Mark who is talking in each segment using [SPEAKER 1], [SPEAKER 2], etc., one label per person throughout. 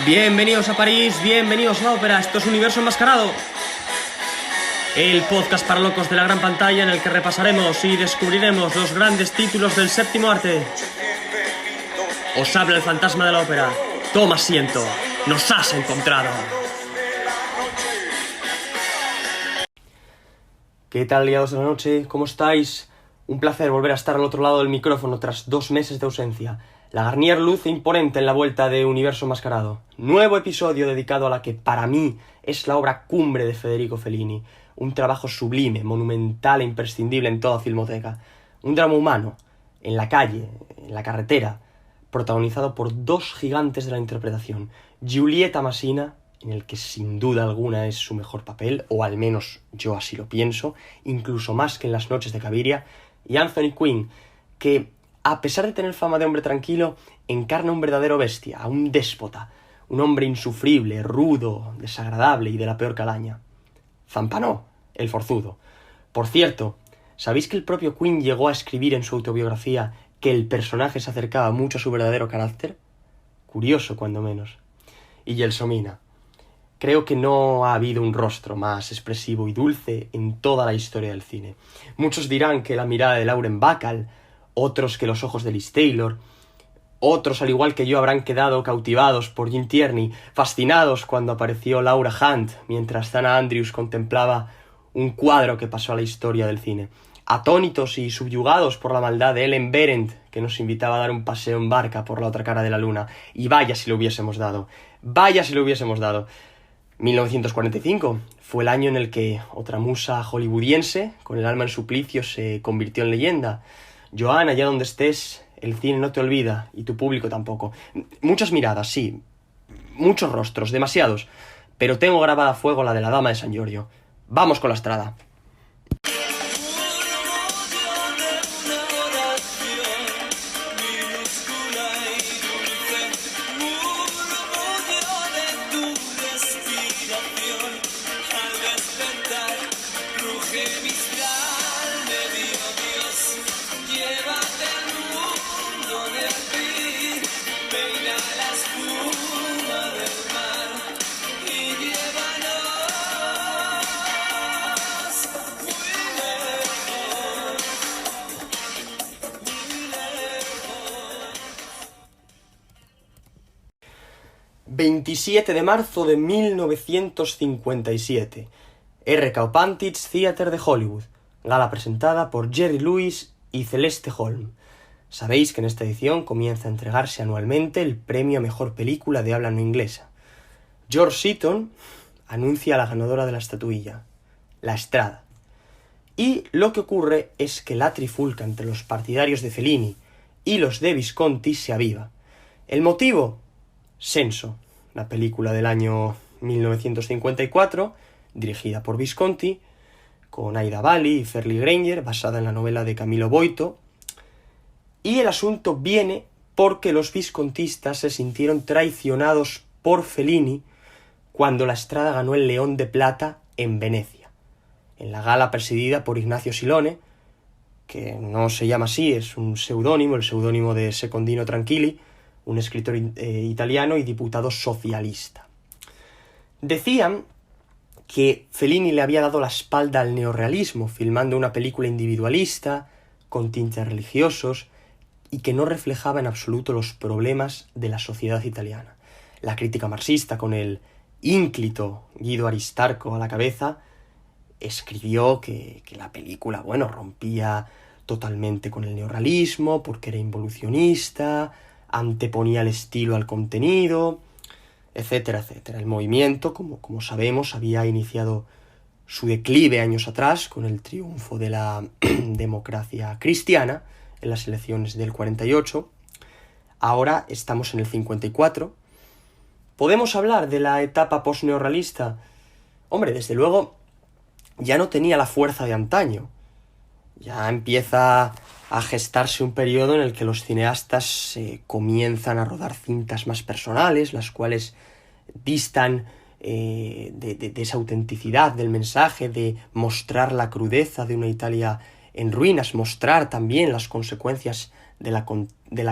[SPEAKER 1] Bienvenidos a París, bienvenidos a la ópera, esto es Universo Enmascarado. El podcast para locos de la gran pantalla en el que repasaremos y descubriremos los grandes títulos del séptimo arte. Os habla el fantasma de la ópera. Toma asiento, nos has encontrado. ¿Qué tal, liados de la noche? ¿Cómo estáis? Un placer volver a estar al otro lado del micrófono tras 2 meses de ausencia. La Garnier luce imponente en la vuelta de Universo Enmascarado. Nuevo episodio dedicado a la que para mí es la obra cumbre de Federico Fellini. Un trabajo sublime, monumental e imprescindible en toda filmoteca. Un drama humano, en la calle, en la carretera, protagonizado por 2 gigantes de la interpretación. Giulietta Masina, en el que sin duda alguna es su mejor papel, o al menos yo así lo pienso, incluso más que en Las noches de Cabiria, y Anthony Quinn, que, a pesar de tener fama de hombre tranquilo, encarna un verdadero bestia, a un déspota, un hombre insufrible, rudo, desagradable y de la peor calaña. Zampanó, el forzudo. Por cierto, ¿sabéis que el propio Quinn llegó a escribir en su autobiografía que el personaje se acercaba mucho a su verdadero carácter? Curioso, cuando menos. Y Gelsomina. Creo que no ha habido un rostro más expresivo y dulce en toda la historia del cine. Muchos dirán que la mirada de Lauren Bacall, otros que los ojos de Liz Taylor, otros al igual que yo habrán quedado cautivados por Jim Tierney, fascinados cuando apareció Laura Hunt mientras Dana Andrews contemplaba un cuadro que pasó a la historia del cine, atónitos y subyugados por la maldad de Ellen Berendt, que nos invitaba a dar un paseo en barca por la otra cara de la luna, y vaya si lo hubiésemos dado, 1945 fue el año en el que otra musa hollywoodiense, con el alma en suplicio, se convirtió en leyenda. Joan, allá donde estés, el cine no te olvida, y tu público tampoco. Muchas miradas, sí, muchos rostros, demasiados, pero tengo grabada a fuego la de la Dama de San Giorgio. Vamos con la Strada. ...27 de marzo de 1957... R.K. Pantitz Theatre de Hollywood... gala presentada por Jerry Lewis y Celeste Holm. Sabéis que en esta edición comienza a entregarse anualmente el premio a mejor película de habla no inglesa. George Seaton anuncia a la ganadora de la estatuilla, La Strada. Y lo que ocurre es que la trifulca entre los partidarios de Fellini y los de Visconti se aviva. ¿El motivo? Senso, la película del año 1954, dirigida por Visconti, con Aida Bali y Ferlie Granger, basada en la novela de Camillo Boito. Y el asunto viene porque los viscontistas se sintieron traicionados por Fellini cuando La Strada ganó el León de Plata en Venecia, en la gala presidida por Ignacio Silone, que no se llama así, es un seudónimo, el seudónimo de Secondino Tranquilli, un escritor italiano y diputado socialista. Decían que Fellini le había dado la espalda al neorrealismo, filmando una película individualista, con tintes religiosos, y que no reflejaba en absoluto los problemas de la sociedad italiana. La crítica marxista, con el ínclito Guido Aristarco a la cabeza, escribió que la película, rompía totalmente con el neorrealismo, porque era involucionista, anteponía el estilo al contenido, etcétera, etcétera. El movimiento, como sabemos, había iniciado su declive años atrás con el triunfo de la democracia cristiana en las elecciones del 48. Ahora estamos en el 54. ¿Podemos hablar de la etapa posneorrealista? Hombre, desde luego ya no tenía la fuerza de antaño. Ya empieza a gestarse un periodo en el que los cineastas comienzan a rodar cintas más personales, las cuales distan de esa autenticidad del mensaje, de mostrar la crudeza de una Italia en ruinas, mostrar también las consecuencias de la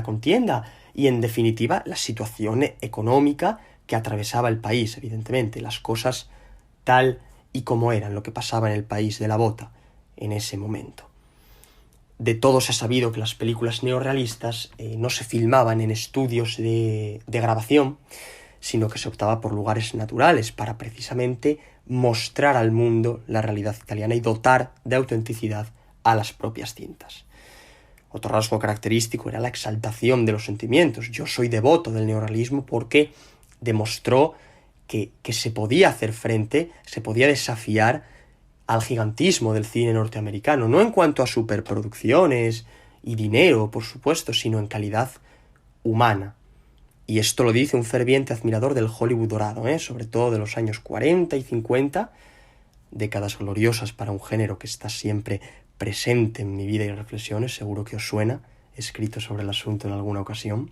[SPEAKER 1] contienda y, en definitiva, la situación económica que atravesaba el país, evidentemente, las cosas tal y como eran, lo que pasaba en el país de la bota en ese momento. De todos se ha sabido que las películas neorrealistas no se filmaban en estudios de grabación, sino que se optaba por lugares naturales para precisamente mostrar al mundo la realidad italiana y dotar de autenticidad a las propias cintas. Otro rasgo característico era la exaltación de los sentimientos. Yo soy devoto del neorrealismo porque demostró que se podía hacer frente, se podía desafiar al gigantismo del cine norteamericano, no en cuanto a superproducciones y dinero, por supuesto, sino en calidad humana. Y esto lo dice un ferviente admirador del Hollywood dorado, sobre todo de los años 40 y 50, décadas gloriosas para un género que está siempre presente en mi vida y reflexiones, seguro que os suena, he escrito sobre el asunto en alguna ocasión.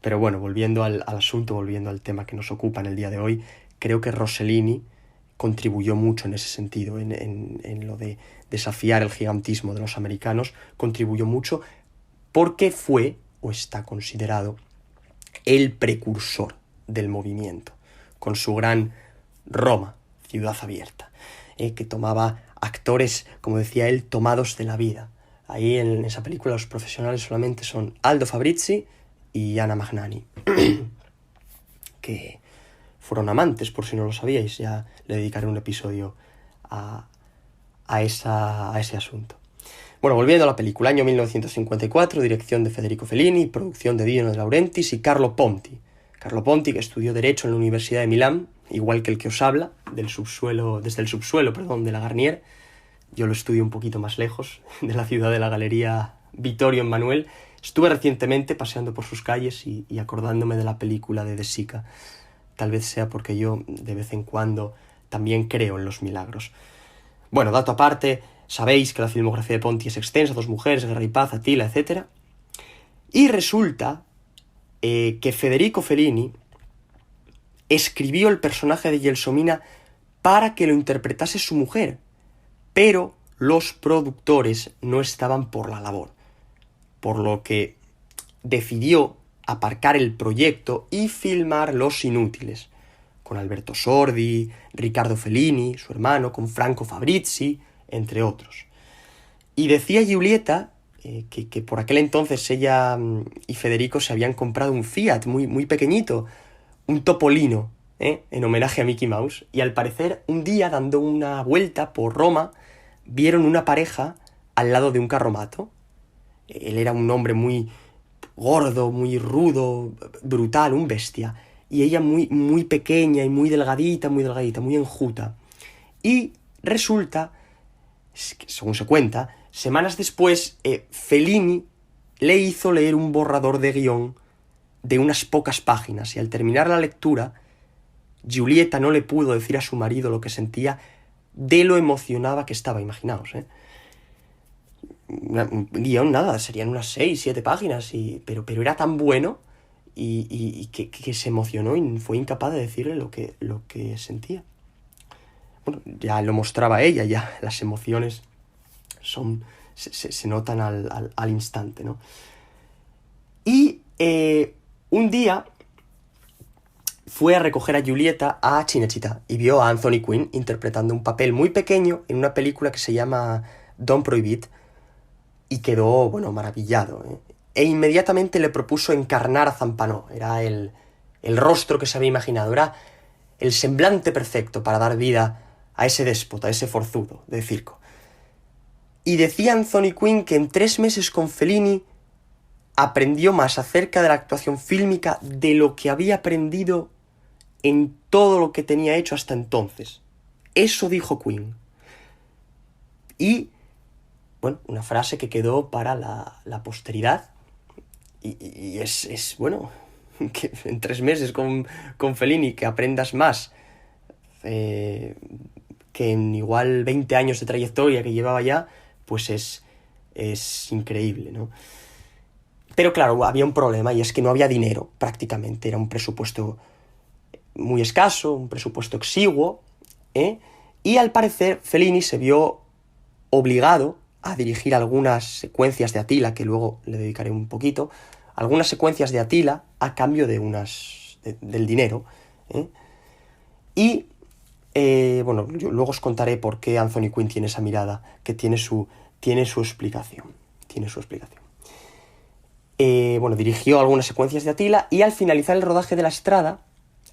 [SPEAKER 1] Pero bueno, volviendo al asunto, volviendo al tema que nos ocupa en el día de hoy, creo que Rossellini contribuyó mucho en ese sentido, en lo de desafiar el gigantismo de los americanos, contribuyó mucho porque fue, o está considerado, el precursor del movimiento, con su gran Roma, ciudad abierta, que tomaba actores, como decía él, tomados de la vida. Ahí en esa película los profesionales solamente son Aldo Fabrizi y Anna Magnani, que fueron amantes, por si no lo sabíais. Ya le dedicaré un episodio a ese asunto. Bueno, volviendo a la película, año 1954, dirección de Federico Fellini, producción de Dino De Laurentiis y Carlo Ponti. Carlo Ponti, que estudió Derecho en la Universidad de Milán, igual que el que os habla, desde el subsuelo de la Garnier. Yo lo estudio un poquito más lejos, de la ciudad de la Galería Vittorio Emanuele. Estuve recientemente paseando por sus calles y acordándome de la película de De Sica. Tal vez sea porque yo, de vez en cuando, también creo en los milagros. Bueno, dato aparte, sabéis que la filmografía de Ponti es extensa, Dos mujeres, Guerra y Paz, Attila, etc. Y resulta que Federico Fellini escribió el personaje de Gelsomina para que lo interpretase su mujer, pero los productores no estaban por la labor, por lo que decidió aparcar el proyecto y filmar Los Inútiles, con Alberto Sordi, Riccardo Fellini, su hermano, con Franco Fabrizi, entre otros. Y decía Giulietta que por aquel entonces ella y Federico se habían comprado un Fiat muy, muy pequeñito, un Topolino, en homenaje a Mickey Mouse, y al parecer un día, dando una vuelta por Roma, vieron una pareja al lado de un carromato. Él era un hombre muy gordo, muy rudo, brutal, un bestia, y ella muy, muy pequeña y muy delgadita, muy enjuta. Y resulta, según se cuenta, semanas después, Fellini le hizo leer un borrador de guión de unas pocas páginas, y al terminar la lectura, Giulietta no le pudo decir a su marido lo que sentía de lo emocionada que estaba, imaginaos, un guión, nada, serían unas 6-7 páginas, pero era tan bueno y que se emocionó y fue incapaz de decirle lo que sentía. Bueno, ya lo mostraba ella, ya las emociones se notan al instante, ¿no? Y un día fue a recoger a Giulietta a Cinecittà y vio a Anthony Quinn interpretando un papel muy pequeño en una película que se llama Don Prohibit, y quedó, maravillado, E inmediatamente le propuso encarnar a Zampano. Era el rostro que se había imaginado, era el semblante perfecto para dar vida a ese déspota, a ese forzudo de circo. Y decía Anthony Quinn que en 3 meses con Fellini aprendió más acerca de la actuación fílmica de lo que había aprendido en todo lo que tenía hecho hasta entonces. Eso dijo Quinn. Y una frase que quedó para la posteridad, y es que en 3 meses con Fellini que aprendas más que en igual 20 años de trayectoria que llevaba ya, pues es increíble, ¿no? Pero claro, había un problema, y es que no había dinero prácticamente, era un presupuesto muy escaso, un presupuesto exiguo, y al parecer Fellini se vio obligado a dirigir algunas secuencias de Attila, que luego le dedicaré un poquito, algunas secuencias de Attila a cambio de unas del dinero, ¿eh? Y, bueno, yo luego os contaré por qué Anthony Quinn tiene esa mirada, que tiene su explicación. Tiene su explicación. Bueno, dirigió algunas secuencias de Attila y al finalizar el rodaje de La Strada,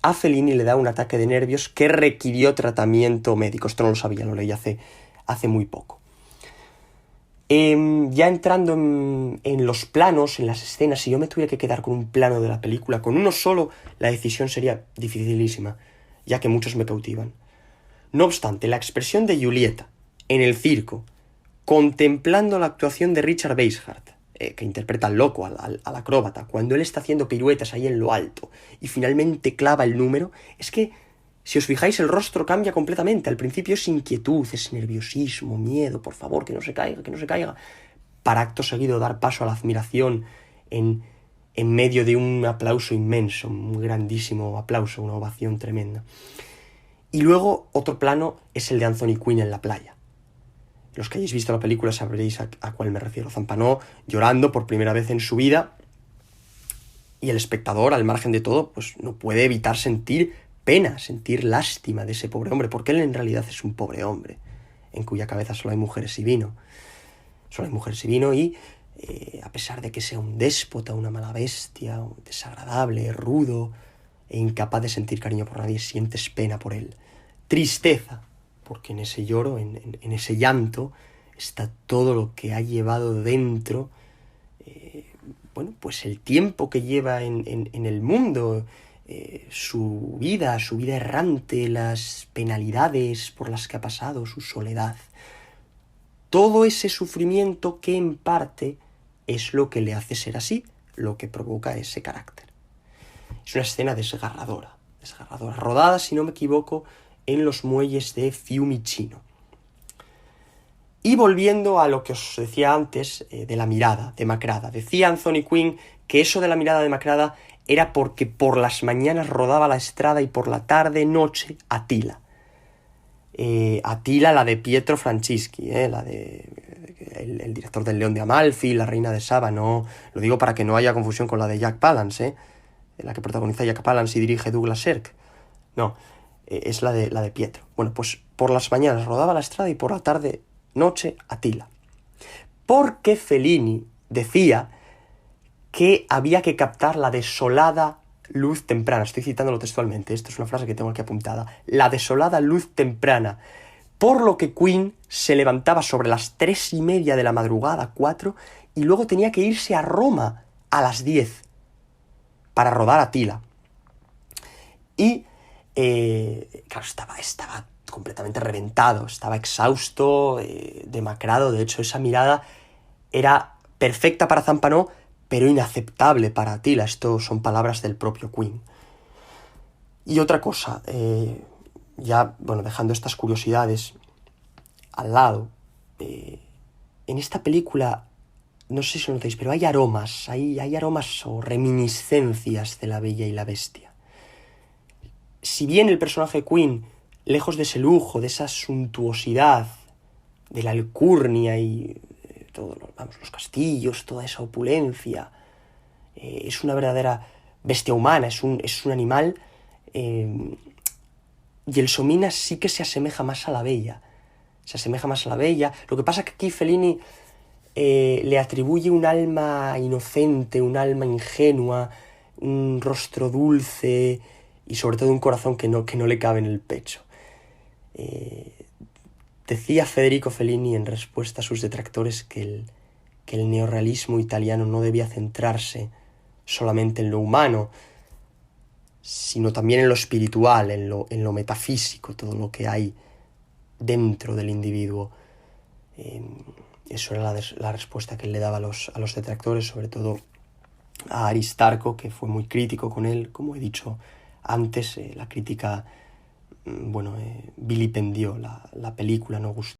[SPEAKER 1] a Fellini le da un ataque de nervios que requirió tratamiento médico. Esto no lo sabía, lo leí hace muy poco. Ya entrando en los planos, en las escenas, si yo me tuviera que quedar con un plano de la película, con uno solo, la decisión sería dificilísima, ya que muchos me cautivan. No obstante, la expresión de Julieta en el circo, contemplando la actuación de Richard Basehart, que interpreta al loco, al acróbata, cuando él está haciendo piruetas ahí en lo alto y finalmente clava el número, es que, si os fijáis, el rostro cambia completamente. Al principio es inquietud, es nerviosismo, miedo, por favor, que no se caiga, para acto seguido dar paso a la admiración en medio de un aplauso inmenso, un grandísimo aplauso, una ovación tremenda. Y luego otro plano es el de Anthony Quinn en la playa. Los que hayáis visto la película sabréis a cuál me refiero. Zampano llorando por primera vez en su vida, y el espectador, al margen de todo, pues no puede evitar sentir pena, sentir lástima de ese pobre hombre, porque él en realidad es un pobre hombre, en cuya cabeza solo hay mujeres y vino. Solo hay mujeres y vino y, a pesar de que sea un déspota, una mala bestia, desagradable, rudo e incapaz de sentir cariño por nadie, sientes pena por él. Tristeza, porque en ese lloro, en ese llanto, está todo lo que ha llevado dentro, bueno, pues el tiempo que lleva en el mundo, su vida errante, las penalidades por las que ha pasado, su soledad. Todo ese sufrimiento que en parte es lo que le hace ser así, lo que provoca ese carácter. Es una escena desgarradora, rodada, si no me equivoco, en los muelles de Fiumicino. Y volviendo a lo que os decía antes, de la mirada demacrada. Decía Anthony Quinn que eso de la mirada demacrada era porque por las mañanas rodaba La Strada y por la tarde, noche, Attila. Attila, la de Pietro Francischi, la de el director del León de Amalfi, La Reina de Saba, no, lo digo para que no haya confusión con la de Jack Palance, la que protagoniza Jack Palance y dirige Douglas Sirk. No, es la de Pietro. Bueno, pues por las mañanas rodaba La Strada y por la tarde, noche, Attila. Porque Fellini decía que había que captar la desolada luz temprana. Estoy citándolo textualmente, esto es una frase que tengo aquí apuntada. La desolada luz temprana. Por lo que Quinn se levantaba sobre las 3:30 de la madrugada, 4, y luego tenía que irse a Roma a las 10 para rodar Attila. Y, claro, estaba completamente reventado, estaba exhausto, demacrado. De hecho, esa mirada era perfecta para Zampano, pero inaceptable para Attila. Esto son palabras del propio Quinn. Y otra cosa, ya, bueno, dejando estas curiosidades al lado, en esta película, no sé si lo notáis, pero hay aromas o reminiscencias de La Bella y la Bestia. Si bien el personaje de Quinn, lejos de ese lujo, de esa suntuosidad, de la alcurnia y todos los castillos, toda esa opulencia, es una verdadera bestia humana, es un animal, y el Somina sí que se asemeja más a la Bella. Lo que pasa es que aquí Fellini le atribuye un alma inocente, un alma ingenua, un rostro dulce y sobre todo un corazón que no le cabe en el pecho. Decía Federico Fellini en respuesta a sus detractores que el neorrealismo italiano no debía centrarse solamente en lo humano, sino también en lo espiritual, en lo metafísico, todo lo que hay dentro del individuo. Eso era la respuesta que él le daba a los detractores, sobre todo a Aristarco, que fue muy crítico con él. Como he dicho antes, la crítica vilipendió la película, no gustó.